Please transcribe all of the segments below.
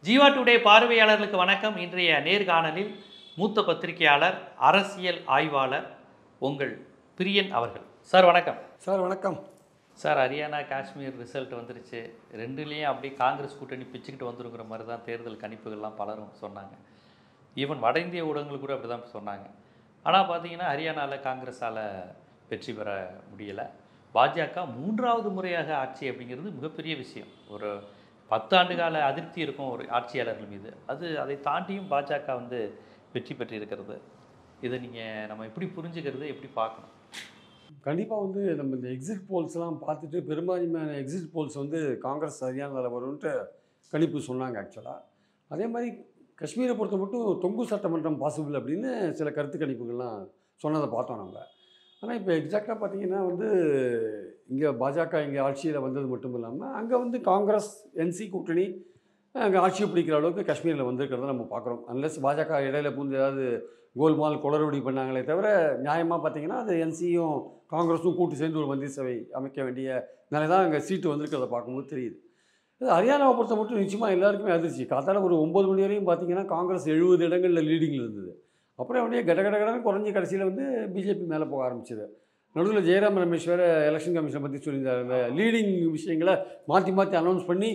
Jeeva today பார்வையாளர்களுக்கு வணக்கம். இன்றைய நேர்காணலில் மூத்த பத்திரிகையாளர், அரசியல் ஆய்வாளர் உங்கள் பிரியன் அவர்கள். சார் வணக்கம். சார் வணக்கம். சார், ஹரியானா காஷ்மீர் ரிசல்ட் வந்துருச்சு. ரெண்டுலேயும் அப்படியே காங்கிரஸ் கூட்டணி பிச்சுக்கிட்டு வந்துருங்கிற மாதிரி தான் தேர்தல் கணிப்புகள்லாம் பலரும் சொன்னாங்க. ஈவன் வட இந்திய ஊடகங்கள் கூட அப்படி தான் சொன்னாங்க. ஆனால் பார்த்தீங்கன்னா ஹரியானாவில் காங்கிரஸால் வெற்றி பெற முடியலை. பாஜக 3வது முறையாக ஆட்சி அப்படிங்கிறது மிகப்பெரிய விஷயம். ஒரு 10 ஆண்டு கால அதிருப்தி இருக்கும் ஒரு ஆட்சியாளர்கள் மீது. அதை தாண்டியும் பாஜக வெற்றி பெற்றிருக்கிறது. இதை நம்ம எப்படி புரிஞ்சுக்கிறது, எப்படி பார்க்கணும்? கண்டிப்பாக நம்ம இந்த எக்ஸிட் போல்ஸ்லாம் பார்த்துட்டு பெரும்பான்மையான எக்ஸிட் போல்ஸ் காங்கிரஸ் ஹரியானாவில் வரும்ன்ட்டு கணிப்பு சொன்னாங்க ஆக்சுவலாக. அதே மாதிரி காஷ்மீரை பொறுத்த மட்டும் தொங்கு சட்டமன்றம் பாசிபிள் அப்படின்னு சில கருத்து கணிப்புகள்லாம் சொன்னதை பார்த்தோம் நம்ம. ஆனால் இப்போ எக்ஸாக்டாக பார்த்தீங்கன்னா இங்கே பாஜக இங்கே ஆட்சியில் வந்தது மட்டும் இல்லாமல் அங்கே காங்கிரஸ் என்சி கூட்டணி அங்கே ஆட்சியை பிடிக்கிற அளவுக்கு காஷ்மீரில் வந்திருக்கிறத நம்ம பார்க்குறோம். அன்லெஸ் பாஜக இடையில பூந்து ஏதாவது கோல்மால் குளறுபடி பண்ணாங்களே தவிர நியாயமாக பார்த்தீங்கன்னா அது என்சியும் காங்கிரஸும் கூட்டு சேர்ந்து ஒரு மந்திரி சபை அமைக்க வேண்டிய நிலை தான் அங்கே சீட்டு வந்திருக்கிறத பார்க்கும்போது தெரியுது. இது ஹரியானாவை பொறுத்த மட்டும் நிச்சயமாக எல்லாருக்குமே அதிர்ச்சி. காத்தால ஒரு 9 மணி வரையும் பார்த்தீங்கன்னா காங்கிரஸ் 70 இடங்களில் லீடிங்கில் இருந்தது. அப்புறம் அப்படியே கடகடகடன்னு குறைஞ்சி கடைசியில் பிஜேபி மேலே போக ஆரம்பிச்சிது. நடுவில் ஜெயராம் ரமேஷ் வேறு எலெக்ஷன் கமிஷனை பற்றி சொல்லியிருந்தார். இந்த லீடிங் விஷயங்களை மாற்றி மாற்றி அனௌன்ஸ் பண்ணி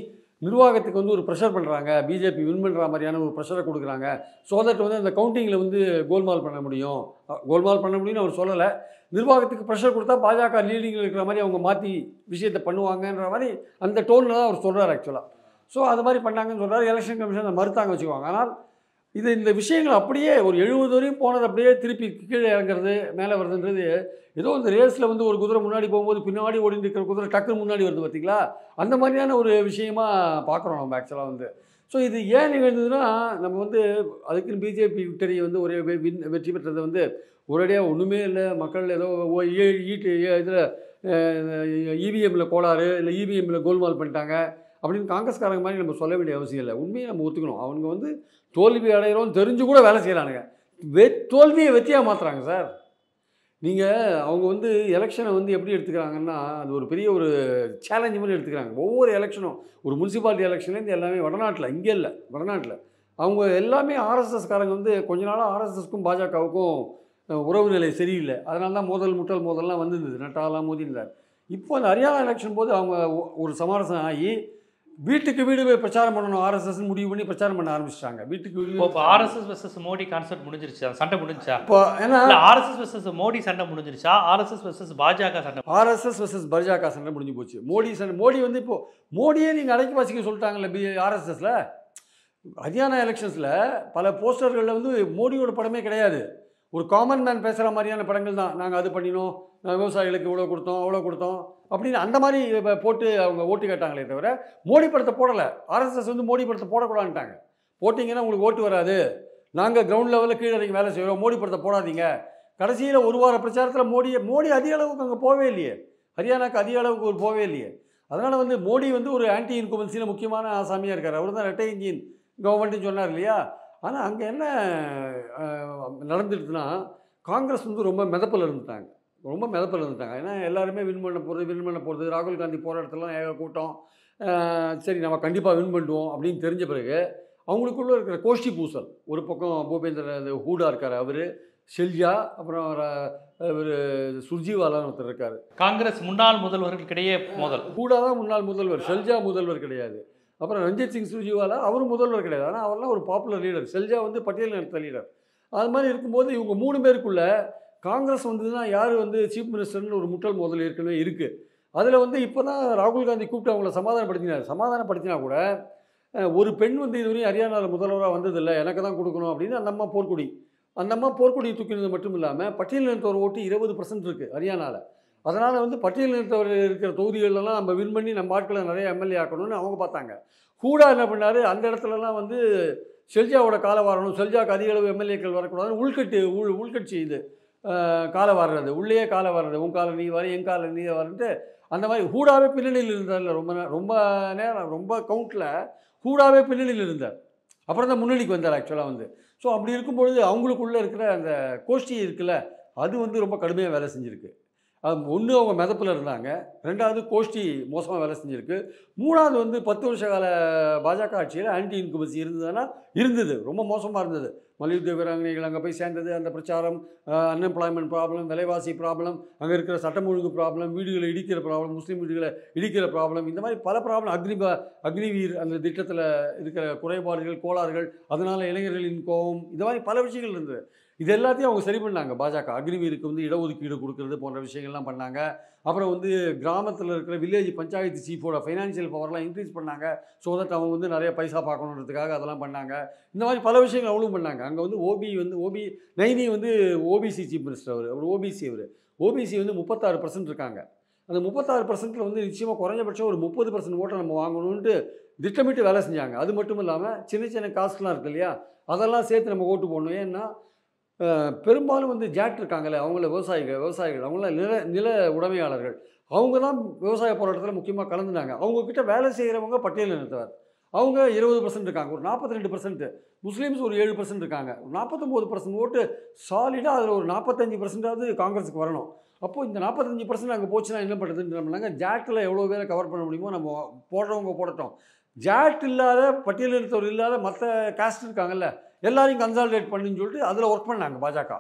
நிர்வாகத்துக்கு ஒரு ப்ரெஷர் பண்ணுறாங்க. பிஜேபி வின் பண்ணுற மாதிரியான ஒரு ப்ரெஷரை கொடுக்குறாங்க. ஸோ தட் அந்த கவுண்டிங்கில் கோல்மால் பண்ண முடியும். கோல்மால் பண்ண முடியும்னு அவர் சொல்லலை. நிர்வாகத்துக்கு ப்ரெஷர் கொடுத்தா பாஜக லீடிங்கில் இருக்கிற மாதிரி அவங்க மாற்றி விஷயத்தை பண்ணுவாங்கன்ற மாதிரி அந்த டோனில் தான் அவர் சொல்கிறார் ஆக்சுவலாக. ஸோ அது மாதிரி பண்ணாங்கன்னு சொல்கிறார். எலெக்ஷன் கமிஷன் அதை மறுத்தாங்க வச்சுக்குவாங்க. ஆனால் இந்த விஷயங்கள் அப்படியே ஒரு 70 வரையும் போனது அப்படியே திருப்பி கீழே இறங்குறது மேலே வருதுன்றது ஏதோ இந்த ரேஸில் ஒரு குதிரை முன்னாடி போகும்போது பின்னாடி ஓடிட்டு இருக்கிற குதிரை டக்குன்னு முன்னாடி வருது பார்த்தீங்களா, அந்த மாதிரியான ஒரு விஷயமா பார்க்குறோம் நம்ம ஆக்சுவலாக. ஸோ இது ஏன் நிகழ்ந்ததுன்னா நம்ம அதுக்குன்னு பிஜேபி விக்டரி ஒரே வெற்றி பெற்றது ஒரேடியாக ஒன்றுமே இல்லை. மக்கள் ஏதோ இதில் இவிஎம்மில் கோளாறு இல்லை இவிஎம்மில் கோல்மால் பண்ணிட்டாங்க அப்படின்னு காங்கிரஸ்காரங்க மாதிரி நம்ம சொல்ல வேண்டிய அவசியம் இல்லை. உண்மையை நம்ம ஒத்துக்கணும். அவங்க தோல்வி அடைகிறோம் தெரிஞ்சு கூட வேலை செய்கிறானுங்க. தோல்வியை வெற்றியாக மாற்றுறாங்க சார். நீங்கள் அவங்க எலெக்ஷனை எப்படி எடுத்துக்கிறாங்கன்னா அது ஒரு பெரிய ஒரு சேலஞ்சு மாதிரி எடுத்துக்கிறாங்க. ஒவ்வொரு எலெக்ஷனும் ஒரு முனிசிபாலிட்டி எலெக்ஷன்லேருந்து எல்லாமே வடநாட்டில், இங்கே இல்லை வடநாட்டில் அவங்க எல்லாமே ஆர்எஸ்எஸ்காரங்க கொஞ்ச நாளாக ஆர்எஸ்எஸ்க்கும் பாஜகவுக்கும் உறவு நிலை சரியில்லை. அதனால தான் முட்டல் வந்திருந்தது. நட்டாலாம் மோதியிருந்தார். இப்போ அந்த ஹரியானா எலெக்ஷன் போது அவங்க ஒரு சமரசம் ஆகி வீட்டுக்கு வீடு போய் பிரச்சாரம் பண்ணணும் ஆர்எஸ்எஸ் முடிவு பண்ணி பிரச்சாரம் பண்ண ஆரம்பிச்சிட்டாங்க. வீட்டுக்கு வீடு. இப்போ ஆர்எஸ்எஸ் வெர்சஸ் மோடி கான்செப்ட் முடிஞ்சிருச்சா? சண்டை முடிஞ்சா? இப்போ ஏன்னா ஆர்எஸ்எஸ் வெர்சஸ் மோடி சண்டை முடிஞ்சிருச்சா? ஆர்எஸ்எஸ் வெர்சஸ் பாஜக சண்டை? ஆர்எஸ்எஸ் வெர்சஸ் பாஜக சண்டை முடிஞ்சு போச்சு. மோடி சண்டை. மோடி இப்போ மோடியே நீங்கள் அடக்கி வாசிக்க சொல்லிட்டாங்கல்ல ஆர்எஸ்எஸில். ஹரியானா எலெக்ஷன்ஸில் பல போஸ்டர்களில் மோடியோட படமே கிடையாது. ஒரு காமன் மேன் பேசுகிற மாதிரியான படங்கள் தான். நாங்கள் அது பண்ணினோம், விவசாயிகளுக்கு இவ்வளோ கொடுத்தோம் அவ்வளோ கொடுத்தோம் அப்படின்னு அந்த மாதிரி போட்டு அவங்க ஓட்டு கேட்டாங்களே தவிர மோடி படத்தை போடலை. ஆர்எஸ்எஸ் மோடி படத்தை போடக்கூடாதுட்டாங்க. போட்டிங்கன்னா உங்களுக்கு ஓட்டு வராது, நாங்கள் கிரவுண்ட் லெவலில் கீழே இறங்கி வேலை செய்கிறோம், மோடி படத்தை போடாதீங்க. கடைசியில் ஒரு வார பிரச்சாரத்தில் மோடி அதிக அளவுக்கு அங்கே போவே இல்லையே. ஹரியானாக்கு அதிக அளவுக்கு போவே இல்லையே. அதனால் மோடி ஒரு ஆன்டி இன்குமென்சியில் முக்கியமான ஆசாமியாக இருக்கார். அவர் தான் ரெட்டை இன்ஜின் கவர்மெண்ட்டுன்னு சொன்னார் இல்லையா. ஆனால் அங்கே என்ன நடந்துடுதுன்னா காங்கிரஸ் ரொம்ப மிதப்பில் இருந்துட்டாங்க. ஏன்னா எல்லாருமே வின் பண்ண போகிறது. ராகுல் காந்தி போகிற இடத்துலலாம் ஏக கூட்டம். சரி நம்ம கண்டிப்பாக வின் பண்ணுவோம் அப்படின்னு தெரிஞ்ச பிறகு அவங்களுக்குள்ளே இருக்கிற கோஷ்டி பூசல். ஒரு பக்கம் பூபேந்திர ஹூடா இருக்கார், அவர் ஷெல்ஜா, அப்புறம் இவர் சுர்ஜிவாலான்னு ஒருத்தர் இருக்கார். காங்கிரஸ் முன்னாள் முதல்வர்களுக்கிடையே மோதல். ஹூடா தான் முன்னாள் முதல்வர், ஷெல்ஜா முதல்வர் கிடையாது. அப்புறம் ரஞ்சித் சிங் சுர்ஜிவாலா அவரும் முதல்வர் கிடையாது. ஆனால் அவர்லாம் ஒரு பாப்புலர் லீடர். ஷெல்ஜா பட்டியல் நடத்த லீடர். அது மாதிரி இருக்கும்போது இவங்க 3 பேருக்குள்ள காங்கிரஸ் யார் சீஃப் மினிஸ்டர்னு ஒரு முட்டல் மோதல் ஏற்கனவே இருக்குது. அதில் இப்போ தான் ராகுல் காந்தி கூப்பிட்டு அவங்கள சமாதானப்படுத்தினா கூட ஒரு பெண் இதுவரையும் ஹரியானாவில் முதல்வராக வந்ததில்லை, எனக்கு தான் கொடுக்கணும் அப்படின்னு அந்த அம்மா போர்க்குடியை தூக்கினது மட்டும் இல்லாமல் பட்டியல் இனத்தவர் ஓட்டு 20% இருக்குது ஹரியானாவில். அதனால் பட்டியல் இனத்தவர் இருக்கிற தொகுதிகளெல்லாம் நம்ம வின் பண்ணி நம்ம ஆட்களை நிறைய எம்எல்ஏ ஆக்கணும்னு அவங்க பார்த்தாங்க. ஹூடா என்ன பண்ணார், அந்த இடத்துலலாம் ஷெல்ஜாவோட காலை வாரணும், ஷெல்ஜாவுக்கு அதிக அளவு எம்எல்ஏக்கள் வரக்கூடாதுன்னு உள்கட்சி காலை வாடுறது, உள்ளே காலை வாடுறது, உன் காலை நீ வர என் காலை நீ வரன்ட்டு அந்த மாதிரி ஹூடாவே பின்னணியில் இருந்தார்ல. ரொம்ப நேரம் ரொம்ப கவுண்டில் ஹூடாவே பின்னணியில் இருந்தார். அப்புறம் தான் முன்னணிக்கு வந்தார் ஆக்சுவலாக. ஸோ அப்படி இருக்கும்பொழுது அவங்களுக்குள்ளே இருக்கிற அந்த கோஷ்டி இருக்குல்ல, அது ரொம்ப கடுமையாக வேலை செஞ்சுருக்கு. ஒன்று அவங்க மிதப்பில் இருந்தாங்க, ரெண்டாவது கோஷ்டி மோசமாக வேலை செஞ்சுருக்கு, மூணாவது வந்து 10 வருஷ கால பாஜக ஆட்சியில் ஆன்டி இன்குபன்சி இருந்ததுன்னா இருந்தது, ரொம்ப மோசமாக இருந்தது. மல்யுத்த வீராங்கனைகள் அங்கே போய் சேர்ந்தது, அந்த பிரச்சாரம், அன்எம்ப்ளாய்மெண்ட் ப்ராப்ளம், விலைவாசி ப்ராப்ளம், அங்கே இருக்கிற சட்டம் ஒழுங்கு ப்ராப்ளம், வீடுகளை இடிக்கிற ப்ராப்ளம், முஸ்லீம் வீடுகளை இடிக்கிற ப்ராப்ளம், இந்த மாதிரி பல ப்ராப்ளம், அக்னிவீர் அந்த திட்டத்தில் இருக்கிற குறைபாடுகள், கோளாறுகள், அதனால் இளைஞர்களின் கோபம், இந்த மாதிரி பல விஷயங்கள் இருந்தது. இது எல்லாத்தையும் அவங்க சரி பண்ணாங்க. பாஜக அக்னிவீருக்கு வந்து இடஒதுக்கீடு கொடுக்கறது போன்ற விஷயங்கள்லாம் பண்ணாங்க. அப்புறம் வந்து கிராமத்தில் இருக்கிற வில்லேஜ் பஞ்சாயத்து சீஃபோட ஃபைனான்ஷியல் பவர்லாம் இன்க்ரீஸ் பண்ணாங்க. ஸோ தட் அவங்க வந்து நிறைய பைசா பார்க்கணுன்றதுக்காக அதெல்லாம் பண்ணாங்க. இந்த மாதிரி பல விஷயங்கள் அவங்களும் பண்ணாங்க. அங்கே வந்து நைனி வந்து ஓபிசி சீஃப் மினிஸ்டர், அவர் ஓபிசி, ஓபிசி வந்து 36% இருக்காங்க. அந்த 36%ல் வந்து நிச்சயமாக குறைஞ்சபட்சம் ஒரு 30% ஓட்டை நம்ம வாங்கணுன்ட்டு திட்டமிட்டு வேலை செஞ்சாங்க. அது மட்டும் இல்லாமல் சின்ன சின்ன காஸ்ட்லாம் இருக்குது இல்லையா, அதெல்லாம் சேர்த்து நம்ம ஓட்டு போடணும். ஏன்னா பெரும்பாலும் வந்து ஜாட் இருக்காங்களே, அவங்கள விவசாயிகள் அவங்களாம் நில உடைமையாளர்கள், அவங்க தான் விவசாய போராட்டத்தில் முக்கியமாக கலந்துனாங்க. அவங்கக்கிட்ட வேலை செய்கிறவங்க பட்டியல் இனத்தவர், அவங்க 20% இருக்காங்க. ஒரு 42%, முஸ்லீம்ஸ் ஒரு 7% இருக்காங்க. 49% ஓட்டு சாலிடாக, அதில் ஒரு 45%ஆவது காங்கிரஸுக்கு வரணும். அப்போது இந்த 45% அங்கே போச்சுன்னா என்ன பண்ணுறதுன்னு நம்மளாங்க, ஜாட்டில் எவ்வளோ பேரை கவர் பண்ண முடியுமோ நம்ம போடுறவங்க போடட்டும். ஜாட் இல்லாத பட்டியல் இனத்தவர் இல்லாத மற்ற காஸ்ட் இருக்காங்கல்ல, எல்லாரையும் கன்சால்டேட் பண்ணுன்னு சொல்லிட்டு அதில் ஒர்க் பண்ணாங்க பாஜக.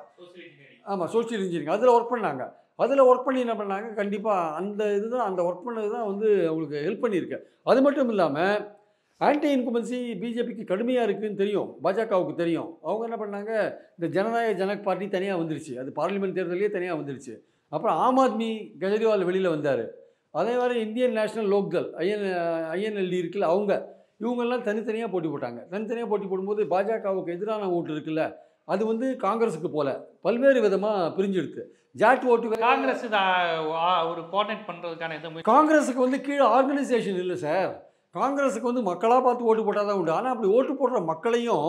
ஆமாம், சோஷியல் இன்ஜினியரிங் அதில் ஒர்க் பண்ணாங்க. அதில் ஒர்க் பண்ணி என்ன பண்ணாங்க, கண்டிப்பாக அந்த ஒர்க் பண்ணது தான் வந்து அவங்களுக்கு ஹெல்ப் பண்ணியிருக்கு. அது மட்டும் இல்லாமல் ஆன்டி இன்குபன்சி பிஜேபிக்கு கடுமையாக இருக்குதுன்னு தெரியும், பாஜகவுக்கு தெரியும். அவங்க என்ன பண்ணாங்க, இந்த ஜனக் பார்ட்டி தனியாக வந்துருச்சு, அது பார்லிமெண்ட் தேர்தலே தனியாக வந்துருச்சு. அப்புறம் ஆம் ஆத்மி கெஜ்ரிவால் வெளியில் வந்தார். அதே மாதிரி இந்தியன் நேஷனல் லோக்தள் ஐஎன்எல்டி இருக்குல்ல, இவங்கெல்லாம் தனித்தனியாக போட்டி போட்டாங்க. தனித்தனியாக போட்டி போடும்போது பாஜகவுக்கு எதிரான ஓட்டு இருக்குல்ல, அது வந்து காங்கிரஸுக்கு போல பல்வேறு விதமாக பிரிஞ்செடுத்து ஜாட் ஓட்டு காங்கிரஸ் ஒரு கோஆர்டினேட் பண்ணுறதுக்கான காங்கிரஸுக்கு வந்து கீழே ஆர்கனைசேஷன் இல்லை சார். காங்கிரஸுக்கு வந்து மக்களாக பார்த்து ஓட்டு போட்டால் தான் உண்டு. ஆனால் அப்படி ஓட்டு போடுற மக்களையும்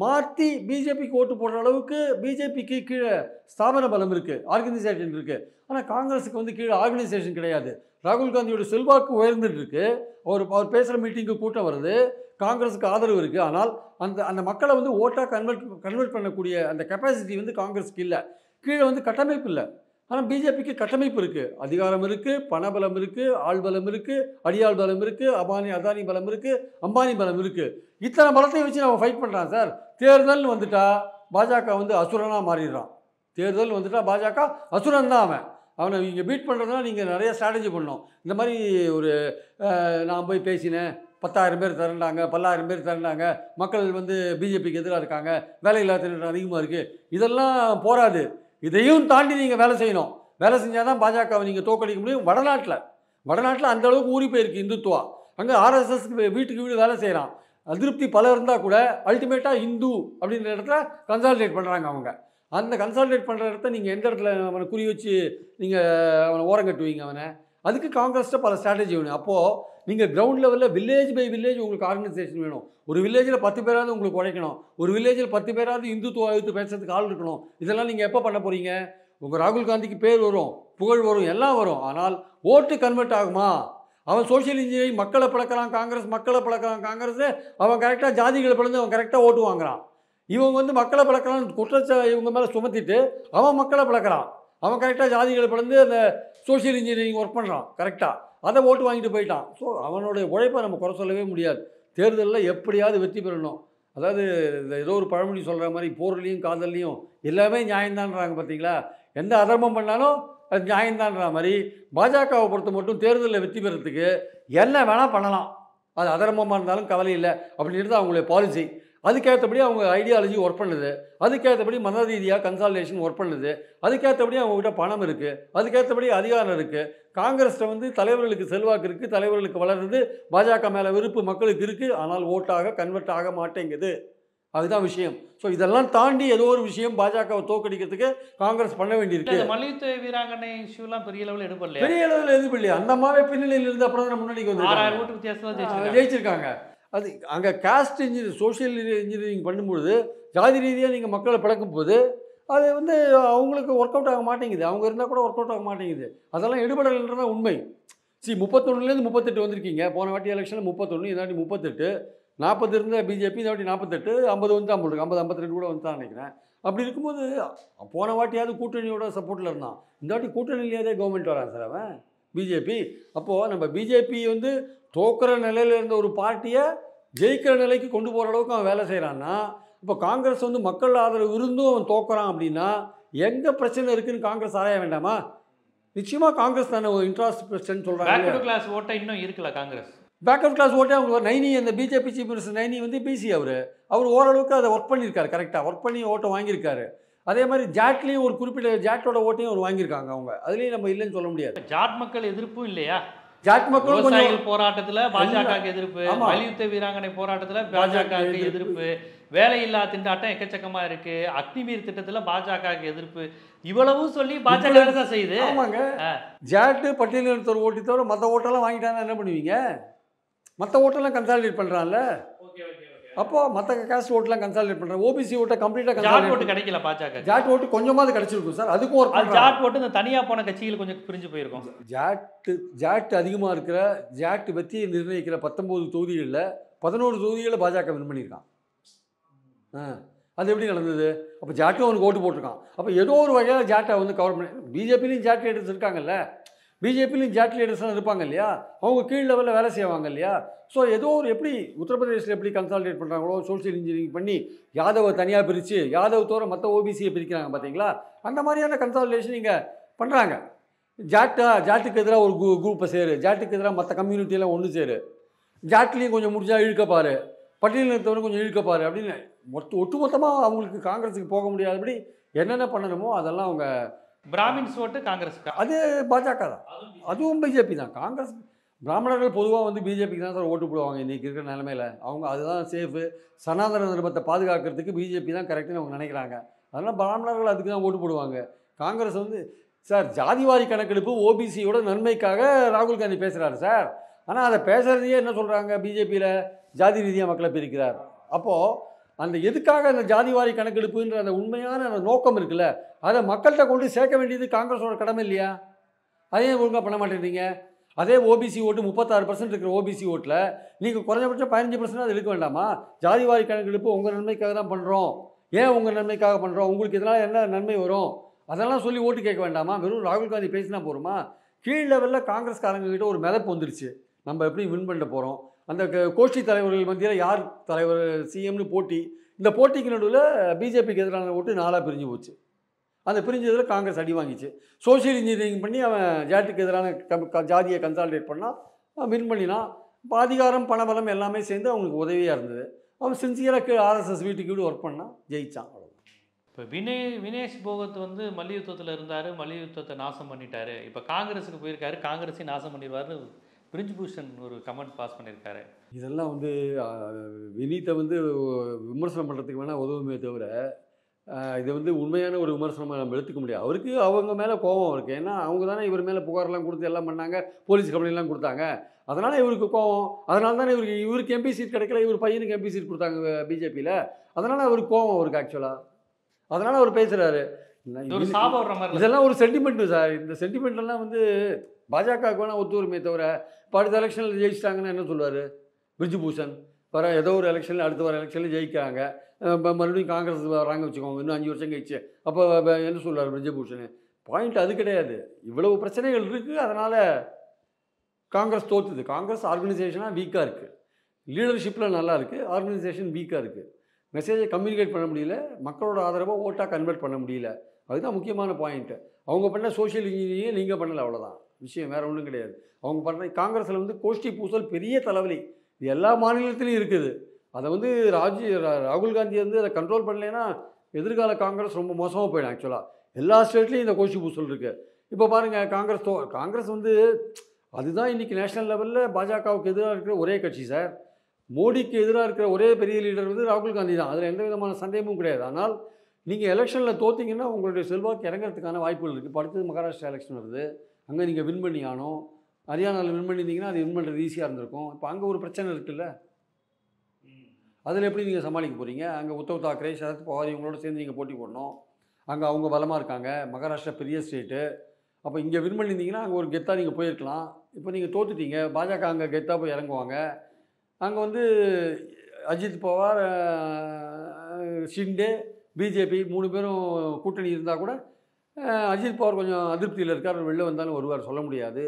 மாற்றி பிஜேபிக்கு ஓட்டு போடுற அளவுக்கு பிஜேபிக்கு கீழே ஸ்தாபன பலம் இருக்குது, ஆர்கனைசேஷன் இருக்குது. ஆனால் காங்கிரஸுக்கு வந்து கீழே ஆர்கனைசேஷன் கிடையாது. ராகுல் காந்தியோட செல்வாக்கு உயர்ந்துட்டு இருக்கு, அவர் பேசுகிற மீட்டிங்கு கூட்டம் வருது, காங்கிரஸுக்கு ஆதரவு இருக்குது. ஆனால் அந்த மக்களை வந்து ஓட்டாக கன்வெர்ட் பண்ணக்கூடிய அந்த கெப்பாசிட்டி வந்து காங்கிரஸுக்கு இல்லை. கீழே வந்து கட்டமைப்பு இல்லை. ஆனால் பிஜேபிக்கு கட்டமைப்பு இருக்குது, அதிகாரம் இருக்குது, பணபலம் இருக்குது, ஆள் பலம் இருக்குது, அடியாள் பலம் இருக்குது, அதானி பலம் இருக்குது, அம்பானி பலம் இருக்குது. இத்தனை பலத்தையும் வச்சு நம்ம ஃபைட் பண்ணுறான் சார். தேர்தல்னு வந்துட்டா பாஜக வந்து அசுரனாக மாறிடுறான். தேர்தல் வந்துட்டா பாஜக அசுரன் தான். அவனை நீங்கள் பீட் பண்ணுறதுனா நீங்கள் நிறைய ஸ்ட்ராட்டஜி பண்ணணும். இந்த மாதிரி நான் போய் பேசினேன், 10,000 பேர் திரண்டாங்க, 10,000 பேர் திரண்டாங்க, மக்கள் வந்து பிஜேபிக்கு எதிராக இருக்காங்க, வேலையில்லா திண்டாட்டம் அதிகமாக இருக்குது, இதெல்லாம் போராது. இதையும் தாண்டி நீங்கள் வேலை செய்யணும். வேலை செஞ்சால் தான் பாஜகவை நீங்கள் தோக்கடிக்க முடியும். வடநாட்டில் அந்த அளவுக்கு ஊறி போயிருக்கு இந்துத்துவா. அங்கே ஆர்எஸ்எஸ் வீட்டுக்கு வீடு வேலை செய்கிறான். அதிருப்தி பல இருந்தால் கூட அல்டிமேட்டாக இந்து அப்படின்ற இடத்துல கன்சால்டேட் பண்ணுறாங்க அவங்க. அந்த கன்சால்டேட் பண்ணுற இடத்த நீங்கள் எந்த இடத்துல அவனை குறி வச்சு நீங்கள் அவனை ஓரங்கட்டுவீங்க அவனை? அதுக்கு காங்கிரஸ்ட்ட பல ஸ்ட்ராட்டஜி வேணும். அப்போது நீங்கள் கிரவுண்ட் லெவலில் வில்லேஜ் பை வில்லேஜ் உங்களுக்கு ஆர்கனைசேஷன் வேணும். ஒரு வில்லேஜில் 10 பேராவது உங்களுக்கு உழைக்கணும், ஒரு வில்லேஜில் 10 பேராவது இந்துத்துவ எடுத்து பேசுறதுக்கு ஆள் இருக்கணும். இதெல்லாம் நீங்கள் எப்போ பண்ண போகிறீங்க? உங்கள் ராகுல் காந்திக்கு பேர் வரும், புகழ் வரும், எல்லாம் வரும். ஆனால் ஓட்டு கன்வெர்ட் ஆகுமா? அவன் சோஷியல் இன்ஜினியரிங் மக்களை பழக்கலாம் காங்கிரஸ், அவன் கரெக்டாக ஜாதிகளை பிளந்து அவன் கரெக்டாக ஓட்டு வாங்குறான். இவங்க வந்து மக்களை பழக்கலாம் இவங்க மேலே சுமத்திட்டு அவன் மக்களை பழக்கிறான். அவன் கரெக்டாக ஜாதிகளை பிளந்து அந்த சோஷியல் இன்ஜினியரிங் ஒர்க் பண்ணுறான் கரெக்டாக, அதை ஓட்டு வாங்கிட்டு போயிட்டான். ஸோ அவனுடைய உழைப்பை நம்ம குறை சொல்லவே முடியாது. தேர்தலில் எப்படியாவது வெற்றி பெறணும். அதாவது ஏதோ ஒரு பழமொழி சொல்கிற மாதிரி போர்லையும் காதல்லையும் எல்லாமே நியாயம்தான்றாங்க பார்த்தீங்களா? எந்த அதர்மம் பண்ணாலும் அது நியாயம்தான்ற மாதிரி பாஜகவை பொறுத்த மட்டும் தேர்தலில் வெற்றி பெறத்துக்கு என்ன வேணால் பண்ணலாம், அது அதர்மமாக இருந்தாலும் கவலை இல்லை அப்படின்றது அவங்களுடைய பாலிசி. அதுக்கேற்றபடி அவங்க ஐடியாலஜி ஒர்க் பண்ணுது, அதுக்கேற்றபடி மன ரீதியாக கன்சால்டேஷன் ஒர்க் பண்ணுது, அதுக்கேற்றபடி அவங்ககிட்ட பணம் இருக்குது, அதுக்கேற்றபடி அதிகாரம் இருக்குது. காங்கிரஸில் வந்து தலைவர்களுக்கு செல்வாக்கு இருக்குது, தலைவர்களுக்கு வளருது, பாஜக மேலே விருப்பு மக்களுக்கு இருக்குது, ஆனால் ஓட்டாக கன்வெர்ட் ஆக மாட்டேங்குது. அதுதான் விஷயம். ஸோ இதெல்லாம் தாண்டி ஏதோ ஒரு விஷயம் பாஜகவை தோக்கடிக்கிறதுக்கு காங்கிரஸ் பண்ண வேண்டியிருக்கு. மல்யுத்த வீராங்கனை இஷ்யூலாம் பெரிய லெவலில் எடுப்படலையா? பெரிய லெவலில் எதுப்படலையா? அந்த மாதிரி பின்னணியில் இருந்து அப்புறம் தான் முன்னாடிக்கு வந்து 6,000 ஓட்டு வித்தியாசம் ஜெயிச்சிருக்காங்க. அது அங்கே காஸ்ட் சோஷியல் இன்ஜினியரிங் பண்ணும்பொழுது ஜாதி ரீதியாக நீங்கள் மக்களை பழக்கும் போது அது வந்து அவங்களுக்கு ஒர்க் அவுட் ஆக மாட்டேங்குது. அவங்க இருந்தால் கூட ஒர்க் அவுட் ஆக மாட்டேங்குது. அதெல்லாம் எடுபடலைன்றதான் உண்மை. 31லேருந்து 38 வந்திருக்கீங்க. போன வாட்டி எலெக்ஷனில் 31, இந்த வாட்டி 38, 40 இருந்த பிஜேபி இந்த வாட்டி 48, 50 வந்து தான் போட்டுருக்கு, 50 52 கூட வந்து தான் நினைக்கிறேன். அப்படி இருக்கும்போது போன வாட்டியாவது கூட்டணியோட சப்போர்ட்டில் இருந்தான், இந்த வாட்டி கூட்டணியிலேயே கவர்மெண்ட் வரான் சார் அவன் பிஜேபி. அப்போது நம்ம பிஜேபி வந்து தோக்குற நிலையில் இருந்த ஒரு பார்ட்டியை ஜெயிக்கிற நிலைக்கு கொண்டு போகிற அளவுக்கு அவன் வேலை செய்கிறான்னா, இப்போ காங்கிரஸ் வந்து மக்கள் ஆதரவு இருந்தும் அவன் தோக்குறான் அப்படின்னா எங்கே பிரச்சனை இருக்குதுன்னு காங்கிரஸ் ஆராய வேண்டாமா? நிச்சயமாக காங்கிரஸ் தானே ஒரு இன்ட்ரெஸ்ட் பிரச்சனை சொல்கிறாங்க. பேக்வர்ட் கிளாஸ் ஓட்டை இன்னும் இருக்குல்ல காங்கிரஸ். பேக்வர்ட் கிளாஸ் ஓட்டே அவங்க நைனி, அந்த பிஜேபி சீஃப் மினிஸ்டர் நைனி வந்து பிசி, அவர் ஓரளவுக்கு அதை ஒர்க் பண்ணியிருக்காரு, கரெக்டாக ஒர்க் பண்ணி ஓட்டை வாங்கியிருக்காரு. அதே மாதிரி ஜாட்லேயும் ஒரு குறிப்பிட்ட ஜாட்டோட ஓட்டையும் அவர் வாங்கியிருக்காங்க அவங்க, அதுலேயும் நம்ம இல்லைன்னு சொல்ல முடியாது. ஜாட் மக்கள் எதிர்ப்பும் இல்லையா? ஜாட் மக்கள் விவசாயிகள் போராட்டத்தில் பாஜக எதிர்ப்பு, மல்யுத்த வீராங்கனை போராட்டத்தில் பாஜக எதிர்ப்பு, வேலையில்லா திண்டாட்டம் எக்கச்சக்கமா இருக்கு, அக்னிவீர் திட்டத்துல பாஜக எதிர்ப்பு, இவ்வளவும் சொல்லி பாஜக தான் செய்யுது. ஆமாங்க, ஜாட்டு பட்டியலினத்தோர் ஓட்டி தவிர மற்ற ஓட்டெல்லாம் வாங்கிட்டாங்கன்னா என்ன பண்ணுவீங்க? மற்ற ஓட்டெல்லாம் கன்சாலிடேட் பண்ணுறான்ல. அப்போ மற்ற காஸ்ட் ஓட்டெல்லாம் கன்சாலிடேட் பண்ணுறாங்க. ஓபிசி ஓட்டை கம்ப்ளீட்டாக கன்சாலிடேட் ஓட்டு கிடைக்கல பாஜக. ஜாட் ஓட்டு கொஞ்சமாவது கிடைச்சிருக்கும் சார், அதுக்கும் ஒரு ஜாட் ஓட்டு இந்த தனியாக போன கட்சிகள் கொஞ்சம் பிரிஞ்சு போயிருக்கும். ஜாட் அதிகமாக இருக்கிற, ஜாட் வெற்றியை நிர்ணயிக்கிற 19 தொகுதிகளில் 11 தொகுதிகளில் பாஜக வின் பண்ணியிருக்கான். அது எப்படி நடந்தது? அப்போ ஜாட்டும் அவனுக்கு ஓட்டு போட்டிருக்கான். அப்போ ஏதோ ஒரு வகையில் ஜாட்டை வந்து கவர் பண்ணி, பிஜேபிலையும் ஜாட் லீடர்ஸ் இருக்காங்கல்ல, பிஜேபிலையும் ஜாட் லீடர்ஸ்லாம் இருப்பாங்க இல்லையா, அவங்க கீழ் லெவலில் வேலை செய்வாங்க இல்லையா. ஸோ ஏதோ ஒரு எப்படி உத்தரப்பிரதேசில் எப்படி கன்சாலிடேட் பண்ணுறாங்களோ, சோஷியல் இன்ஜினியரிங் பண்ணி யாதவை தனியாக பிரித்து யாதவ் தவிர மற்ற ஓபிசியை பிரிக்கிறாங்க பார்த்தீங்களா, அந்த மாதிரியான கன்சாலிடேஷன் இங்கே பண்ணுறாங்க. ஜாட்டுக்கு எதிராக ஒரு குரூப்பை சேரு, ஜாட்டுக்கு எதிராக மற்ற கம்யூனிட்டியெல்லாம் ஒன்று சேரு, ஜாட்லேயும் கொஞ்சம் முடிஞ்சா இழுக்கப்பாரு, பட்டியலினத்தவரை கொஞ்சம் இழுக்கப்பாரு அப்படின்னு ஒட்டுமொத்தமாக அவங்களுக்கு காங்கிரஸுக்கு போக முடியாதபடி என்னென்ன பண்ணணுமோ அதெல்லாம் அவங்க. பிராமின்ஸ் ஓட்டு காங்கிரஸ், அது பாஜக தான், அதுவும் பிஜேபி தான். காங்கிரஸ் பிராமணர்கள் பொதுவாக வந்து பிஜேபிக்கு தான் சார் ஓட்டு போடுவாங்க இன்றைக்கி இருக்கிற நிலமையில். அவங்க அதுதான் சேஃபு, சனாதன தர்மத்தை பாதுகாக்கிறதுக்கு பிஜேபி தான் கரெக்டுன்னு அவங்க நினைக்கிறாங்க. அதனால் பிராமணர்கள் அதுக்கு தான் ஓட்டு போடுவாங்க. காங்கிரஸ் வந்து சார் ஜாதிவாரி கணக்கெடுப்பு ஓபிசியோட நன்மைக்காக ராகுல் காந்தி பேசுகிறாரு சார். ஆனால் அதை பேசுகிறதையே என்ன சொல்கிறாங்க, பிஜேபியில் ஜாதி ரீதியாக மக்களை பிரிக்கிறார். அப்போது அந்த எதுக்காக அந்த ஜாதிவாரி கணக்கெடுப்புன்ற அந்த உண்மையான அந்த நோக்கம் இருக்குல்ல, அதை மக்கள்கிட்ட கொண்டு சேர்க்க வேண்டியது காங்கிரஸோட கடமை இல்லையா? அதையும் ஒழுங்காக பண்ண மாட்டேங்கிறீங்க. அதே ஓபிசி ஓட்டு 36% இருக்கிற ஓபிசி ஓட்டில் நீங்கள் குறைஞ்சபட்சம் 15% அது எடுக்க வேண்டாமா? ஜாதிவாரி கணக்கெடுப்பு உங்கள் நன்மைக்காக தான் பண்ணுறோம், ஏன் உங்கள் நன்மைக்காக பண்ணுறோம், உங்களுக்கு இதனால் என்ன நன்மை வரும், அதெல்லாம் சொல்லி ஓட்டு கேட்க வேண்டாமா? வெறும் ராகுல் காந்தி பேசினா போகிறோமா? கீழ் லெவலில் காங்கிரஸ்காரங்ககிட்ட ஒரு மிதப்பு வந்துருச்சு, நம்ம எப்படி வின் பண்ண போகிறோம். அந்த கோஷ்டி தலைவர்கள் மத்தியில் யார் தலைவர் சிஎம்னு போட்டி, இந்த போட்டிக்கு நடுவில் பிஜேபிக்கு எதிரான ஓட்டு 4ஆக பிரிஞ்சு போச்சு. அந்த பிரிஞ்சதில் காங்கிரஸ் அடி வாங்கிச்சு. சோஷியல் இன்ஜினியரிங் பண்ணி அவன் ஜாட்டுக்கு எதிரான ஜாதியை கன்சாலிடேட் பண்ணால் வின் பண்ணினான். அதிகாரம் பணபலம் எல்லாமே சேர்ந்து அவங்களுக்கு உதவியாக இருந்தது. அவன் சின்சியராக ஆர்எஸ்எஸ் வீட்டுக்கு வீடு ஒர்க் பண்ணால் ஜெயித்தான். இப்போ வினேஷ் போகத் வந்து மல்யுத்தத்தில் இருந்தார், மல்யுத்தத்தை நாசம் பண்ணிட்டாரு, இப்போ காங்கிரஸுக்கு போயிருக்காரு, காங்கிரஸையும் நாசம் பண்ணிடுவார்னு பிரிஜ் பூஷன் ஒரு கமெண்ட் பாஸ் பண்ணியிருக்காரு. இதெல்லாம் வந்து வினீத்தை வந்து விமர்சனம் பண்ணுறதுக்கு வேணால் உதவுமே தவிர இது வந்து உண்மையான ஒரு விமர்சனமாக நம்ம எடுத்துக்க முடியாது. அவருக்கு அவங்க மேலே கோபம் இருக்குது. ஏன்னா அவங்க தானே இவர் மேலே புகார்லாம் கொடுத்து எல்லாம் பண்ணாங்க, போலீஸ் கம்ப்ளைண்ட்லாம் கொடுத்தாங்க. அதனால் இவருக்கு கோபம். அதனால தானே இவருக்கு எம்பி சீட் கிடைக்கல, இவர் பையனுக்கு எம்பி சீட் கொடுத்தாங்க பிஜேபியில். அதனால் அவருக்கு கோபம் அவருக்கு ஆக்சுவலாக. அதனால் அவர் பேசுகிறாரு. இதெல்லாம் ஒரு சென்டிமெண்ட்டு சார். இந்த சென்டிமெண்ட்லாம் வந்து பாஜகவுக்கு வேணால் ஒத்துவருமே தவிர இப்போ அடுத்த எலெக்ஷனில் ஜெயிச்சிட்டாங்கன்னா என்ன சொல்லுவார் பிரிஜ் பூஷன்? வர ஏதோ ஒரு எலெக்ஷனில் அடுத்த வர எலெக்ஷனில் ஜெயிக்கிறாங்க, மறுபடியும் காங்கிரஸ் வராங்க வச்சுக்கோங்க, இன்னும் 5 வருஷம் கழிச்சு, அப்போ என்ன சொல்கிறார் பிரிஜ்பூஷன்? பாயிண்ட் அது கிடையாது. இவ்வளவு பிரச்சனைகள் இருக்குது, அதனால் காங்கிரஸ் தோற்றுது. காங்கிரஸ் ஆர்கனைசேஷனாக வீக்காக இருக்குது, லீடர்ஷிப்பில் நல்லா இருக்குது, ஆர்கனைசேஷன் வீக்காக இருக்குது. மெசேஜை கம்யூனிகேட் பண்ண முடியல, மக்களோட ஆதரவை ஓட்டாக கன்வெர்ட் பண்ண முடியல. அதுதான் முக்கியமான பாயிண்ட்டு. அவங்க பண்ண சோஷியல் இன்ஜினியரிங்கே நீங்கள் பண்ணலை, அவ்வளோதான் விஷயம், வேறு ஒன்றும் கிடையாது. அவங்க பண்ணுற காங்கிரஸில் வந்து கோஷ்டி பூசல் பெரிய தலைவலி, இது எல்லா மாநிலத்திலையும் இருக்குது. அதை வந்து ராகுல் காந்தி வந்து அதை கண்ட்ரோல் பண்ணலைன்னா எதிர்கால காங்கிரஸ் ரொம்ப மோசமாக போயிடும். ஆக்சுவலாக எல்லா ஸ்டேட்லேயும் இந்த கோஷ்டி பூசல் இருக்குது. இப்போ பாருங்கள், காங்கிரஸ் வந்து அதுதான் இன்றைக்கி நேஷனல் லெவலில் பாஜகவுக்கு எதிராக இருக்கிற ஒரே கட்சி சார். மோடிக்கு எதிராக இருக்கிற ஒரே பெரிய லீடர் வந்து ராகுல் காந்தி தான், அதில் எந்த விதமான சந்தேகமும் கிடையாது. ஆனால் நீங்கள் எலெக்ஷனில் தோற்றிங்கன்னா உங்களுடைய செல்வாக்கு இறங்கிறதுக்கான வாய்ப்புகள் இருக்குது. இப்போ அடுத்தது மகாராஷ்டிரா எலெக்ஷன் வருது, அங்கே நீங்கள் வின் பண்ணி ஆனோம். ஹரியானாவில் வின் பண்ணியிருந்தீங்கன்னா அது வின் பண்ணுறது ஈஸியாக இருந்திருக்கும். இப்போ அங்கே ஒரு பிரச்சனை இருக்குல்ல, அதில் எப்படி நீங்கள் சமாளிக்க போகிறீங்க? அங்கே உத்தவ் தாக்கரே, சரத் பவார் இவங்களோட சேர்ந்து நீங்கள் போட்டி போடணும். அங்கே அவங்க பலமாக இருக்காங்க, மகாராஷ்டிரா பெரிய ஸ்டேட்டு. அப்போ இங்கே வின் பண்ணியிருந்தீங்கன்னா அங்கே ஒரு கெத்தாக நீங்கள் போயிருக்கலாம். இப்போ நீங்கள் தோற்றுட்டீங்க, பாஜக அங்கே கெத்தாக போய் இறங்குவாங்க. அங்கே வந்து அஜித் பவார், ஷிண்டே, பிஜேபி 3 பேரும் கூட்டணி இருந்தால் கூட அஜித் பவார் கொஞ்சம் அதிருப்தியில் இருக்கார். அவர் வெளில வந்தாலும் வருவார், சொல்ல முடியாது.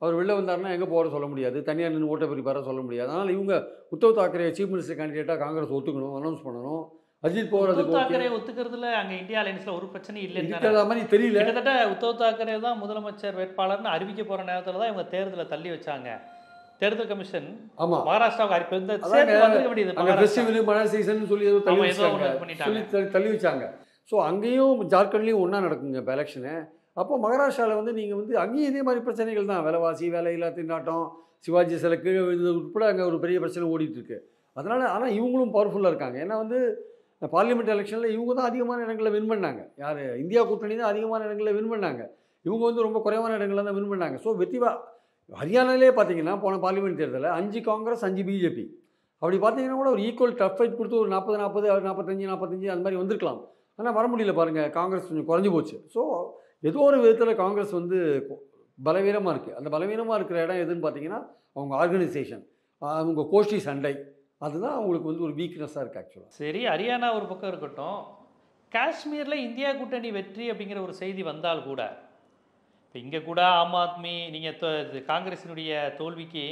அவர் வெளில வந்தாருன்னா எங்கே போகிற சொல்ல முடியாது, தனியாக நின்று ஓட்டை பிரிப்பார சொல்ல முடியாது. அதனால் இவங்க உத்தவ் தாக்கரே சீஃப் மினிஸ்டர் கேண்டிடேட்டாக காங்கிரஸ் ஒத்துக்கணும், அனௌன்ஸ் பண்ணணும். அஜித் பவார் அதுக்கு உத்தவ் தாக்கரே ஒத்துக்கிறதுல அங்கே இந்தியா அலைன்ஸில் ஒரு பிரச்சனையும் இல்லைன்னு இருக்கிற மாதிரி தெரியல. கிட்டத்தட்ட உத்தவ் தாக்கரே தான் முதலமைச்சர் வேட்பாளர்னு அறிவிக்க போகிற நேரத்தில் தான் இவங்க தேர்தலை தள்ளி வச்சாங்க. தேர்தல் கமிஷன் ஆமாம் மகாராஷ்டிராவுக்கு அங்கே ஃபெஸ்டிவல் மழை சீசன் சொல்லி ஏதோ தள்ளி வச்சாங்க. ஸோ அங்கேயும் ஜார்க்கண்ட்லேயும் ஒன்றா நடக்குங்க இப்போ எலெக்ஷனு. அப்போ மகாராஷ்டிராவில் வந்து நீங்கள் வந்து அங்கேயும் இதே மாதிரி பிரச்சனைகள் தான், விலைவாசி, வேலையில்லா திண்டாட்டம், சிவாஜி சில கீழே விழுந்தது உட்பட அங்கே ஒரு பெரிய பிரச்சனை ஓடிட்டுருக்கு. அதனால் ஆனால் இவங்களும் பவர்ஃபுல்லாக இருக்காங்க. ஏன்னா வந்து பார்லிமெண்ட் எலெக்ஷனில் இவங்க தான் அதிகமான இடங்களில் வின் பண்ணாங்க. யார்? இந்தியா கூட்டணி தான் அதிகமான இடங்களில் வின் பண்ணாங்க. இவங்க வந்து ரொம்ப குறைவான இடங்களில் தான் வின் பண்ணாங்க. ஸோ வெற்றிவா ஹரியானாலே பார்த்தீங்கன்னா போன பார்லிமெண்ட் தேர்தலில் 5 காங்கிரஸ் 5 பிஜேபி. அப்படி பார்த்தீங்கன்னா கூட ஒரு ஈக்குவல் டஃப் ஃபைட் கொடுத்து ஒரு 40-40 45-45 அந்த மாதிரி வந்திருக்கலாம். ஆனால் வர முடியல பாருங்கள், காங்கிரஸ் கொஞ்சம் குறைஞ்சி போச்சு. ஸோ ஏதோ ஒரு விதத்தில் காங்கிரஸ் வந்து பலவீனமாக இருக்குது. அந்த பலவீனமாக இருக்கிற இடம் எதுன்னு பார்த்தீங்கன்னா அவங்க ஆர்கனைசேஷன், அவங்க கோஷ்டி சண்டை, அதுதான் அவங்களுக்கு வந்து ஒரு வீக்னஸாக இருக்குது ஆக்சுவலாக. சரி, ஹரியானா ஒரு பக்கம் இருக்கட்டும், காஷ்மீரில் இந்தியா கூட்டணி வெற்றி அப்படிங்கிற ஒரு செய்தி வந்தால் கூட இப்போ இங்கே கூட ஆம் ஆத்மி நீங்கள் காங்கிரஸினுடைய தோல்விக்கு